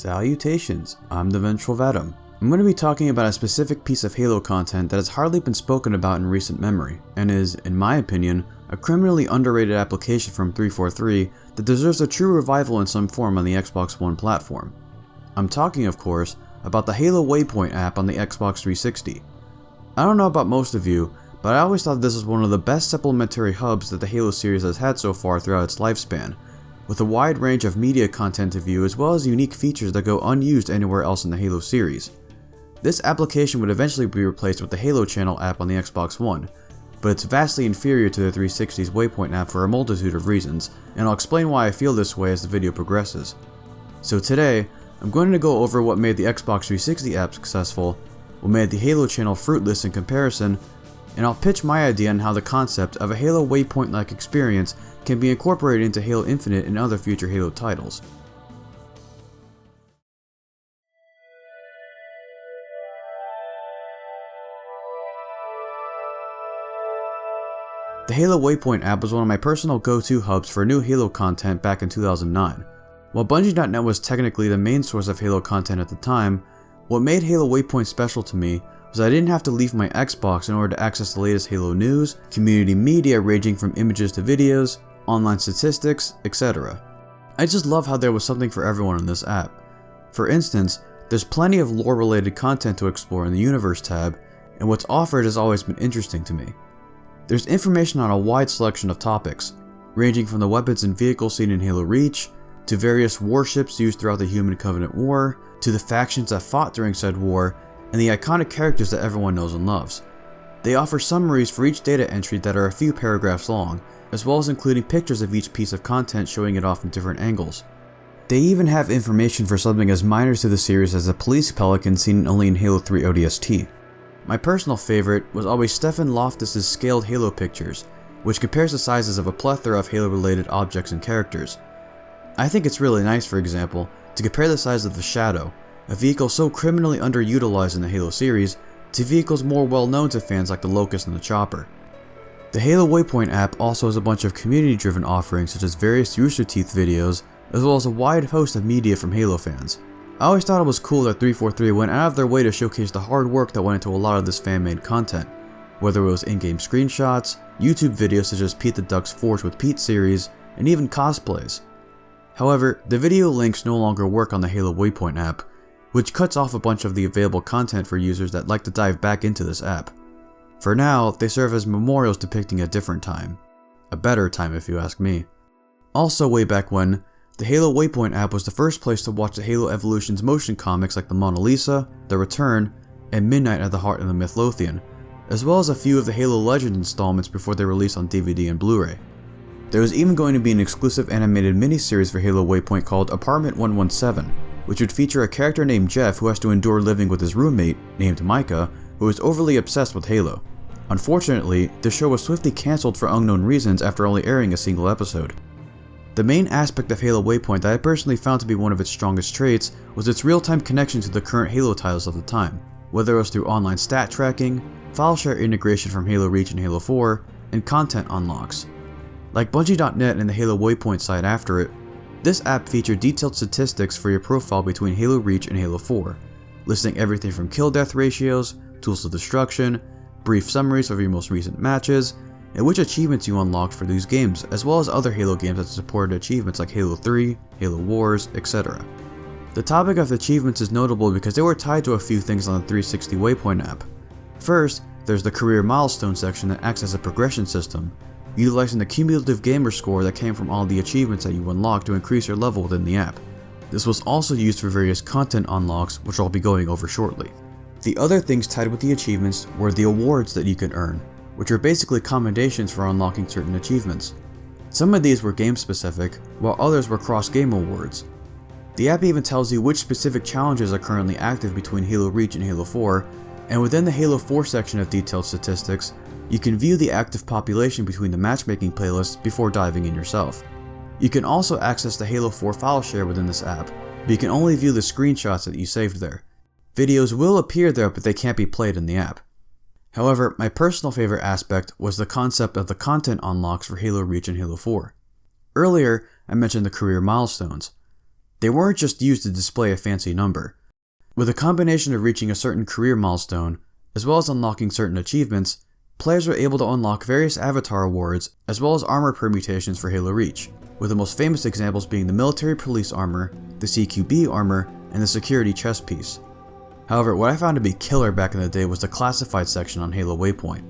Salutations, I'm the Vengeful Venom. I'm going to be talking about a specific piece of Halo content that has hardly been spoken about in recent memory, and is, in my opinion, a criminally underrated application from 343 that deserves a true revival in some form on the Xbox One platform. I'm talking, of course, about the Halo Waypoint app on the Xbox 360. I don't know about most of you, but I always thought this was one of the best supplementary hubs that the Halo series has had so far throughout its lifespan, with a wide range of media content to view as well as unique features that go unused anywhere else in the Halo series. This application would eventually be replaced with the Halo Channel app on the Xbox One, but it's vastly inferior to the 360's Waypoint app for a multitude of reasons, and I'll explain why I feel this way as the video progresses. So today, I'm going to go over what made the Xbox 360 app successful, what made the Halo Channel fruitless in comparison, and I'll pitch my idea on how the concept of a Halo Waypoint-like experience can be incorporated into Halo Infinite and other future Halo titles. The Halo Waypoint app was one of my personal go-to hubs for new Halo content back in 2009. While Bungie.net was technically the main source of Halo content at the time, what made Halo Waypoint special to me was I didn't have to leave my Xbox in order to access the latest Halo news, community media ranging from images to videos, online statistics, etc. I just love how there was something for everyone in this app. For instance, there's plenty of lore-related content to explore in the Universe tab, and what's offered has always been interesting to me. There's information on a wide selection of topics, ranging from the weapons and vehicles seen in Halo Reach, to various warships used throughout the Human Covenant War, to the factions that fought during said war, and the iconic characters that everyone knows and loves. They offer summaries for each data entry that are a few paragraphs long, as well as including pictures of each piece of content showing it off from different angles. They even have information for something as minor to the series as a police pelican seen only in Halo 3 ODST. My personal favorite was always Stephen Loftus' scaled Halo pictures, which compares the sizes of a plethora of Halo-related objects and characters. I think it's really nice, for example, to compare the size of the Shadow, a vehicle so criminally underutilized in the Halo series, to vehicles more well known to fans like the Locust and the Chopper. The Halo Waypoint app also has a bunch of community-driven offerings such as various Rooster Teeth videos, as well as a wide host of media from Halo fans. I always thought it was cool that 343 went out of their way to showcase the hard work that went into a lot of this fan-made content, whether it was in-game screenshots, YouTube videos such as Pete the Duck's Forge with Pete series, and even cosplays. However, the video links no longer work on the Halo Waypoint app, which cuts off a bunch of the available content for users that like to dive back into this app. For now, they serve as memorials depicting a different time. A better time if you ask me. Also way back when, the Halo Waypoint app was the first place to watch the Halo Evolution's motion comics like the Mona Lisa, The Return, and Midnight at the Heart of the Midlothian, as well as a few of the Halo Legends installments before they released on DVD and Blu-ray. There was even going to be an exclusive animated miniseries for Halo Waypoint called Apartment 117, which would feature a character named Jeff who has to endure living with his roommate, named Micah, who is overly obsessed with Halo. Unfortunately, the show was swiftly cancelled for unknown reasons after only airing a single episode. The main aspect of Halo Waypoint that I personally found to be one of its strongest traits was its real-time connection to the current Halo titles of the time, whether it was through online stat tracking, file share integration from Halo Reach and Halo 4, and content unlocks. Like Bungie.net and the Halo Waypoint site after it, this app featured detailed statistics for your profile between Halo Reach and Halo 4, listing everything from kill-death ratios, tools of destruction, brief summaries of your most recent matches, and which achievements you unlocked for these games, as well as other Halo games that supported achievements like Halo 3, Halo Wars, etc. The topic of achievements is notable because they were tied to a few things on the 360 Waypoint app. First, there's the career milestone section that acts as a progression system, utilizing the cumulative gamer score that came from all the achievements that you unlocked to increase your level within the app. This was also used for various content unlocks, which I'll be going over shortly. The other things tied with the achievements were the awards that you can earn, which are basically commendations for unlocking certain achievements. Some of these were game specific, while others were cross-game awards. The app even tells you which specific challenges are currently active between Halo Reach and Halo 4, and within the Halo 4 section of detailed statistics, you can view the active population between the matchmaking playlists before diving in yourself. You can also access the Halo 4 file share within this app, but you can only view the screenshots that you saved there. Videos will appear there, but they can't be played in the app. However, my personal favorite aspect was the concept of the content unlocks for Halo Reach and Halo 4. Earlier, I mentioned the career milestones. They weren't just used to display a fancy number. With a combination of reaching a certain career milestone, as well as unlocking certain achievements, players were able to unlock various avatar awards as well as armor permutations for Halo Reach, with the most famous examples being the military police armor, the CQB armor, and the security chest piece. However, what I found to be killer back in the day was the classified section on Halo Waypoint.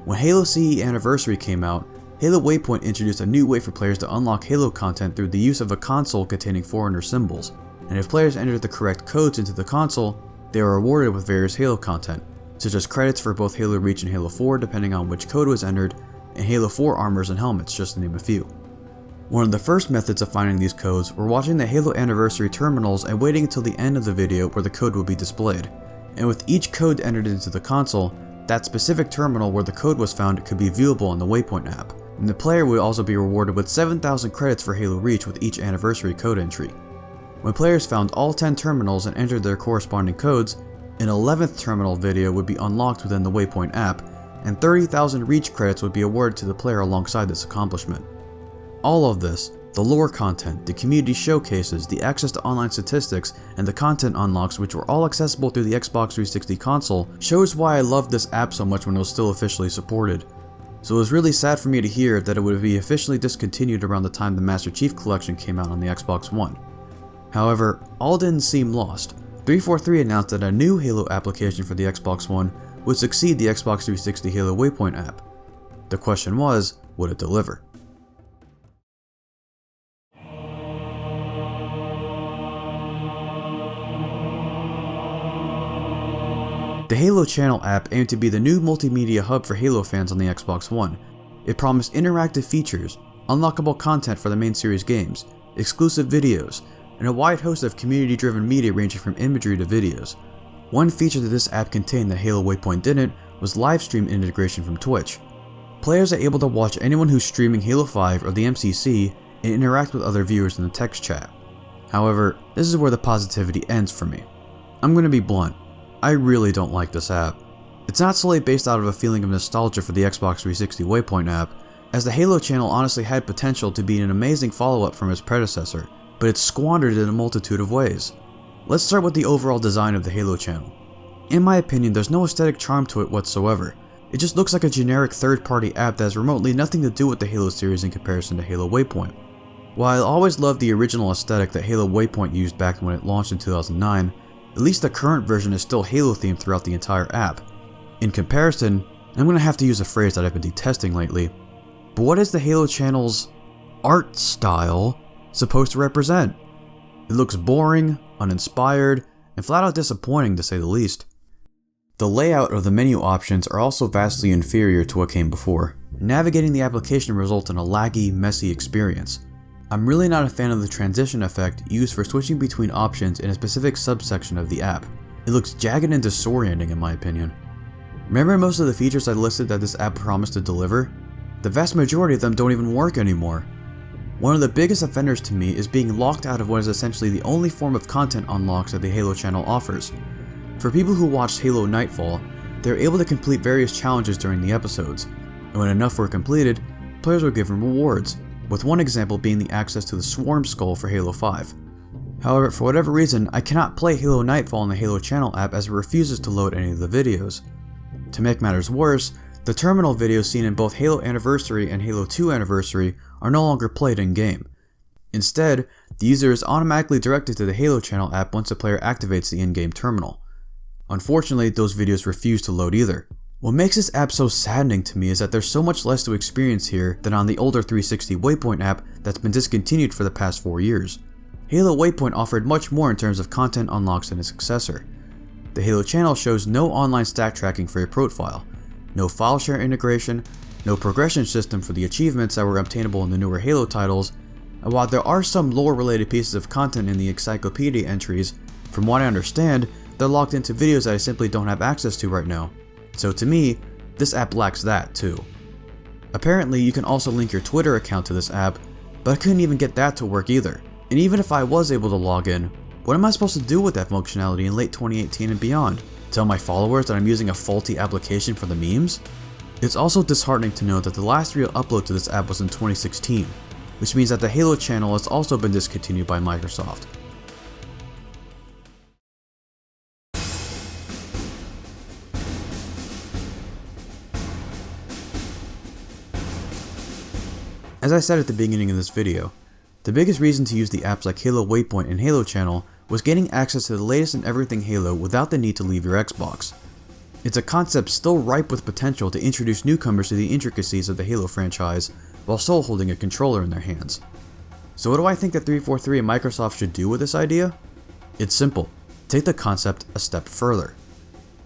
When Halo CE Anniversary came out, Halo Waypoint introduced a new way for players to unlock Halo content through the use of a console containing Forerunner symbols, and if players entered the correct codes into the console, they were rewarded with various Halo content, such as credits for both Halo Reach and Halo 4 depending on which code was entered, and Halo 4 armors and helmets, just to name a few. One of the first methods of finding these codes were watching the Halo Anniversary terminals and waiting until the end of the video where the code would be displayed, and with each code entered into the console, that specific terminal where the code was found could be viewable on the Waypoint app, and the player would also be rewarded with 7,000 credits for Halo Reach with each Anniversary code entry. When players found all 10 terminals and entered their corresponding codes, an 11th terminal video would be unlocked within the Waypoint app, and 30,000 Reach credits would be awarded to the player alongside this accomplishment. All of this, the lore content, the community showcases, the access to online statistics, and the content unlocks which were all accessible through the Xbox 360 console, shows why I loved this app so much when it was still officially supported. So it was really sad for me to hear that it would be officially discontinued around the time the Master Chief Collection came out on the Xbox One. However, all didn't seem lost. 343 announced that a new Halo application for the Xbox One would succeed the Xbox 360 Halo Waypoint app. The question was, would it deliver? The Halo Channel app aimed to be the new multimedia hub for Halo fans on the Xbox One. It promised interactive features, unlockable content for the main series games, exclusive videos, and a wide host of community-driven media ranging from imagery to videos. One feature that this app contained that Halo Waypoint didn't was live stream integration from Twitch. Players are able to watch anyone who's streaming Halo 5 or the MCC and interact with other viewers in the text chat. However, this is where the positivity ends for me. I'm going to be blunt. I really don't like this app. It's not solely based out of a feeling of nostalgia for the Xbox 360 Waypoint app, as the Halo channel honestly had potential to be an amazing follow-up from its predecessor, but it's squandered in a multitude of ways. Let's start with the overall design of the Halo channel. In my opinion, there's no aesthetic charm to it whatsoever. It just looks like a generic third-party app that has remotely nothing to do with the Halo series in comparison to Halo Waypoint. While I always loved the original aesthetic that Halo Waypoint used back when it launched in 2009, at least the current version is still Halo themed throughout the entire app. In comparison, I'm going to have to use a phrase that I've been detesting lately, but what is the Halo channel's art style supposed to represent? It looks boring, uninspired, and flat out disappointing to say the least. The layout of the menu options are also vastly inferior to what came before. Navigating the application results in a laggy, messy experience. I'm really not a fan of the transition effect used for switching between options in a specific subsection of the app. It looks jagged and disorienting in my opinion. Remember most of the features I listed that this app promised to deliver? The vast majority of them don't even work anymore. One of the biggest offenders to me is being locked out of what is essentially the only form of content unlocks that the Halo channel offers. For people who watched Halo Nightfall, they were able to complete various challenges during the episodes, and when enough were completed, players were given rewards, with one example being the access to the Swarm Skull for Halo 5. However, for whatever reason, I cannot play Halo Nightfall on the Halo channel app as it refuses to load any of the videos. To make matters worse, the terminal videos seen in both Halo Anniversary and Halo 2 Anniversary are no longer played in-game. Instead, the user is automatically directed to the Halo channel app once the player activates the in-game terminal. Unfortunately, those videos refuse to load either. What makes this app so saddening to me is that there's so much less to experience here than on the older 360 Waypoint app that's been discontinued for the past 4 years. Halo Waypoint offered much more in terms of content unlocks than its successor. The Halo channel shows no online stat tracking for your profile, no file share integration, no progression system for the achievements that were obtainable in the newer Halo titles, and while there are some lore related pieces of content in the encyclopedia entries, from what I understand, they're locked into videos that I simply don't have access to right now. So to me, this app lacks that too. Apparently you can also link your Twitter account to this app, but I couldn't even get that to work either. And even if I was able to log in, what am I supposed to do with that functionality in late 2018 and beyond? Tell my followers that I'm using a faulty application for the memes? It's also disheartening to know that the last real upload to this app was in 2016, which means that the Halo channel has also been discontinued by Microsoft. As I said at the beginning of this video, the biggest reason to use the apps like Halo Waypoint and Halo Channel was gaining access to the latest in everything Halo without the need to leave your Xbox. It's a concept still ripe with potential to introduce newcomers to the intricacies of the Halo franchise while still holding a controller in their hands. So what do I think that 343 and Microsoft should do with this idea? It's simple. Take the concept a step further.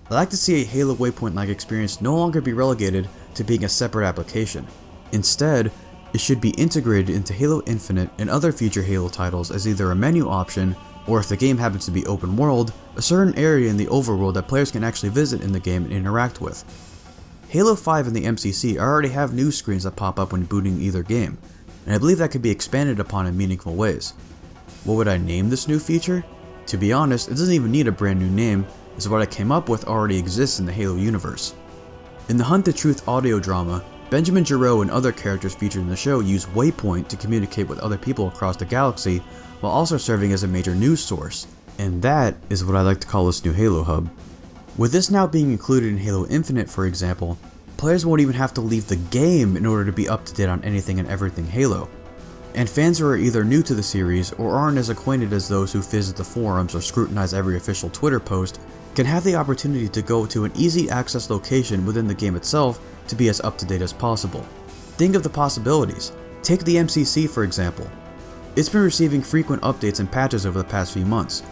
I'd like to see a Halo Waypoint-like experience no longer be relegated to being a separate application. Instead, it should be integrated into Halo Infinite and other future Halo titles as either a menu option, or if the game happens to be open world, a certain area in the overworld that players can actually visit in the game and interact with. Halo 5 and the MCC already have news screens that pop up when booting either game, and I believe that could be expanded upon in meaningful ways. What would I name this new feature? To be honest, it doesn't even need a brand new name, as what I came up with already exists in the Halo universe. In the Hunt the Truth audio drama, Benjamin Giroux and other characters featured in the show use Waypoint to communicate with other people across the galaxy while also serving as a major news source. And that is what I like to call this new Halo hub. With this now being included in Halo Infinite, for example, players won't even have to leave the game in order to be up to date on anything and everything Halo. And fans who are either new to the series or aren't as acquainted as those who visit the forums or scrutinize every official Twitter post can have the opportunity to go to an easy access location within the game itself to be as up to date as possible. Think of the possibilities. Take the MCC for example. It's been receiving frequent updates and patches over the past few months.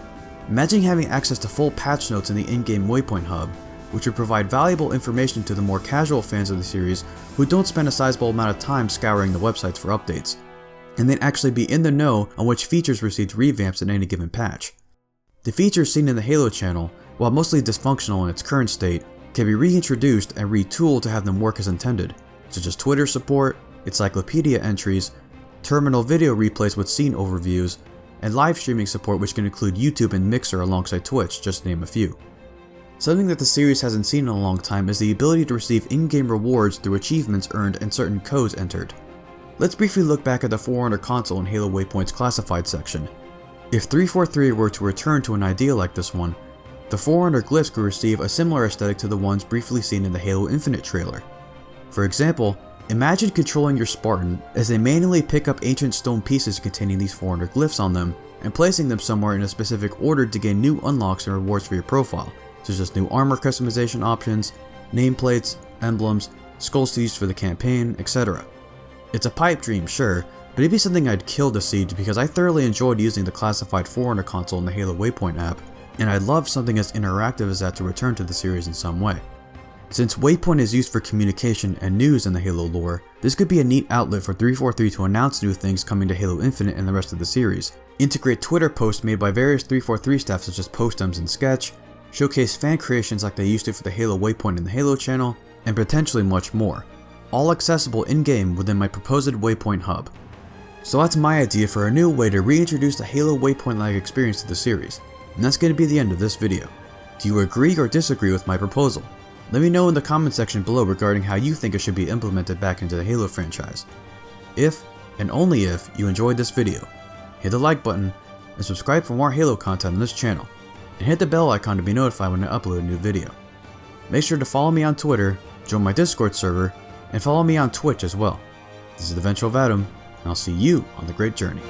Imagine having access to full patch notes in the in-game Waypoint hub, which would provide valuable information to the more casual fans of the series who don't spend a sizable amount of time scouring the websites for updates, and then actually be in the know on which features received revamps in any given patch. The features seen in the Halo channel, while mostly dysfunctional in its current state, can be reintroduced and retooled to have them work as intended, such as Twitter support, encyclopedia entries, terminal video replays with scene overviews, and live streaming support which can include YouTube and Mixer alongside Twitch, just to name a few. Something that the series hasn't seen in a long time is the ability to receive in-game rewards through achievements earned and certain codes entered. Let's briefly look back at the Forerunner console in Halo Waypoint's classified section. If 343 were to return to an idea like this one, the Forerunner glyphs could receive a similar aesthetic to the ones briefly seen in the Halo Infinite trailer. For example, imagine controlling your Spartan as they manually pick up ancient stone pieces containing these Forerunner glyphs on them and placing them somewhere in a specific order to gain new unlocks and rewards for your profile, such as new armor customization options, nameplates, emblems, skulls to use for the campaign, etc. It's a pipe dream, sure, but it'd be something I'd kill to see because I thoroughly enjoyed using the classified Forerunner console in the Halo Waypoint app, and I'd love something as interactive as that to return to the series in some way. Since Waypoint is used for communication and news in the Halo lore, this could be a neat outlet for 343 to announce new things coming to Halo Infinite and the rest of the series, integrate Twitter posts made by various 343 staff such as Postems and Sketch, showcase fan creations like they used to for the Halo Waypoint and the Halo channel, and potentially much more, all accessible in-game within my proposed Waypoint hub. So that's my idea for a new way to reintroduce the Halo Waypoint-like experience to the series, and that's going to be the end of this video. Do you agree or disagree with my proposal? Let me know in the comment section below regarding how you think it should be implemented back into the Halo franchise. If, and only if, you enjoyed this video, hit the like button, and subscribe for more Halo content on this channel, and hit the bell icon to be notified when I upload a new video. Make sure to follow me on Twitter, join my Discord server, and follow me on Twitch as well. This is the Ventral Vatum, and I'll see you on the great journey.